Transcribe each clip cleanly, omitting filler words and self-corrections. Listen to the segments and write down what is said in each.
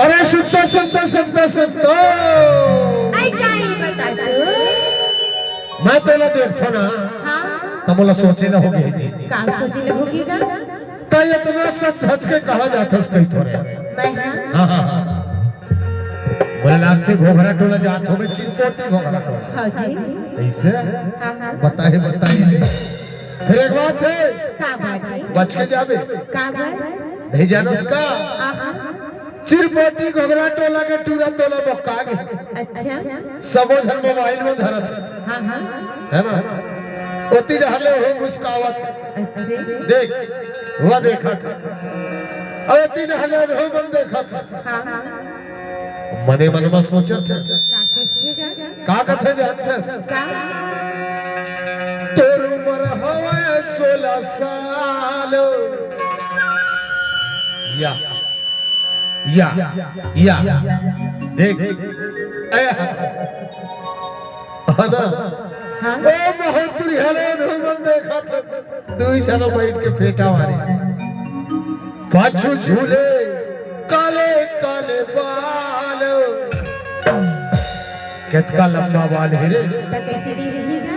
अरे सुनतो सुनतो सुनतो सुनतो मैं तो ना देखो ना तो बोला सोचे ना होगी जी काम सोची लगोगी का तो इतना सब धज के कहा जाता है कहीं थोड़े मैं हाँ बोले लागते घोघरा टोला जात हो गए चिरकोटी घोघरा टोला हाँ जी ऐसे हाँ बताइए बताइए फिर एक बात है का बात है बच के जावे का बात नहीं जाना उसका हाँ चिरपोटी घोघरा टोला के टूरा टोला बक्का गए अच्छा सबो झन मोबाइल में धरत हाँ हाँ है ना ओती रहले हो मुस्कावत अच्छे देख हुआ देखा था ओती रहले हो मन देखा था हाँ हाँ मने मन में सोचत है का किसका का कथे जानथस का तोर उम्र हवे 16 साल या देख ना हाँ ओ बहुत रिहले मन देखा था दुई जन बैठ के फेटा मारे पाछू झूले काले काले बाल कितना लंबा बाल है रे तो कैसे दी रहेगा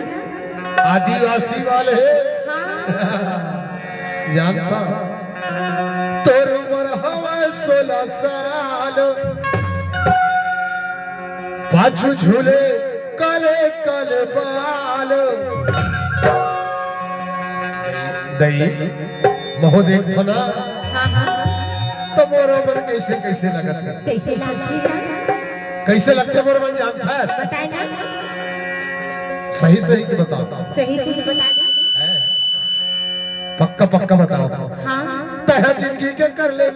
आदिवासी बाल है हाँ जानता तोर उम्र हवा 16 साल पाछू झूले काले काले बाल दई महो देख थो ना हाँ हाँ तो मोर मन कैसे कैसे लगत है कैसे लगती है कैसे लगते मोर मन जानता है बताए ना सही सही बताओ सही सही बता दे पक्का पक्का बताओ हाँ तह जिंदगी के कर ले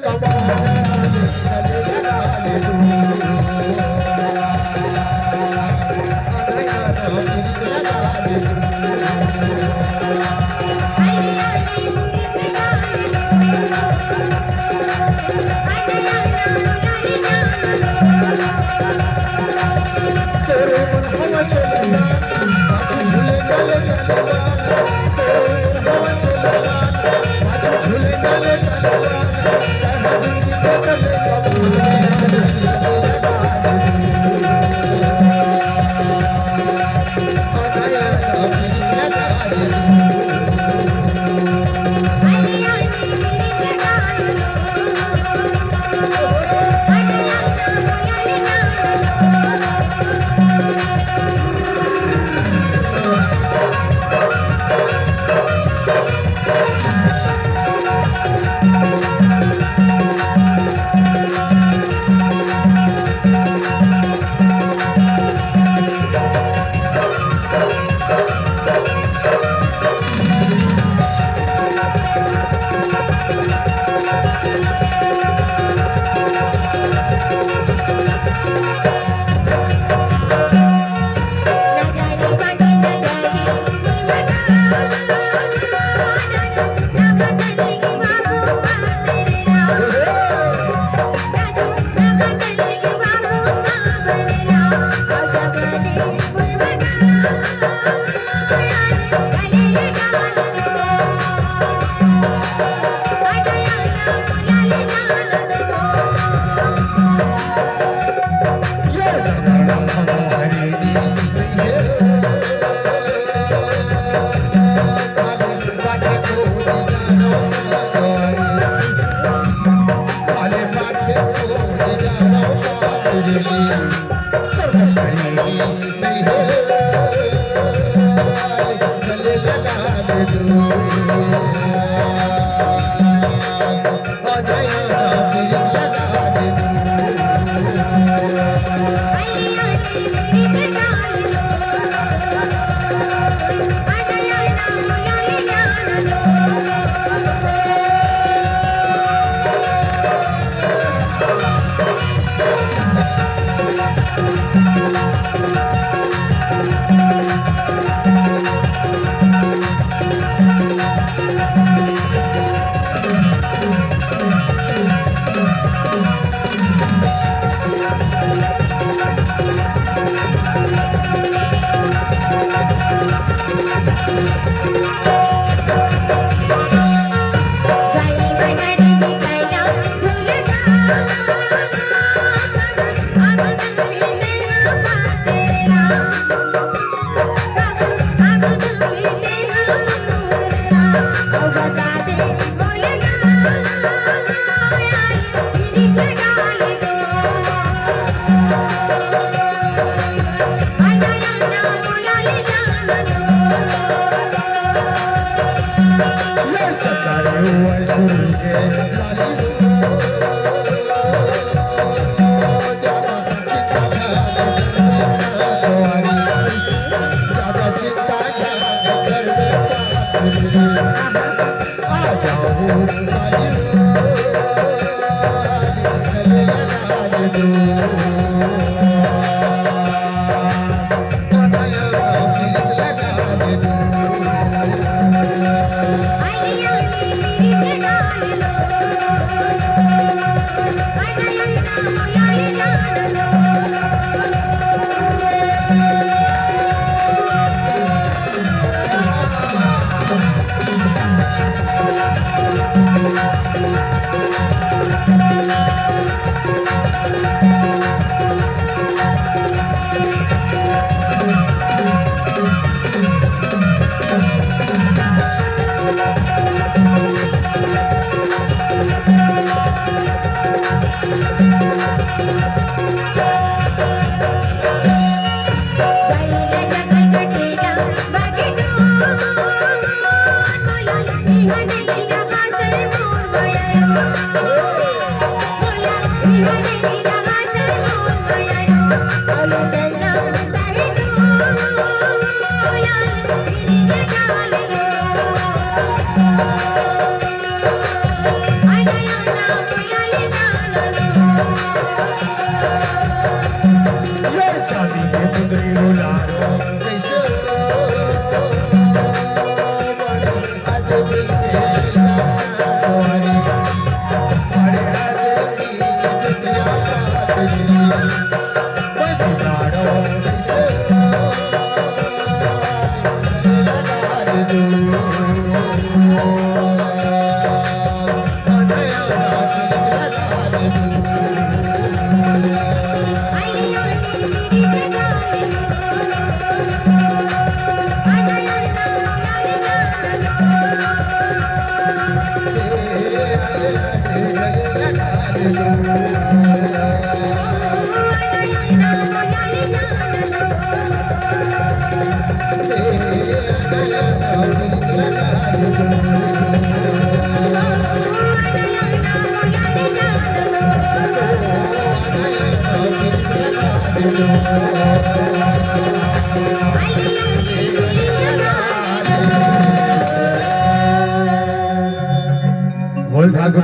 बोल ठाकुर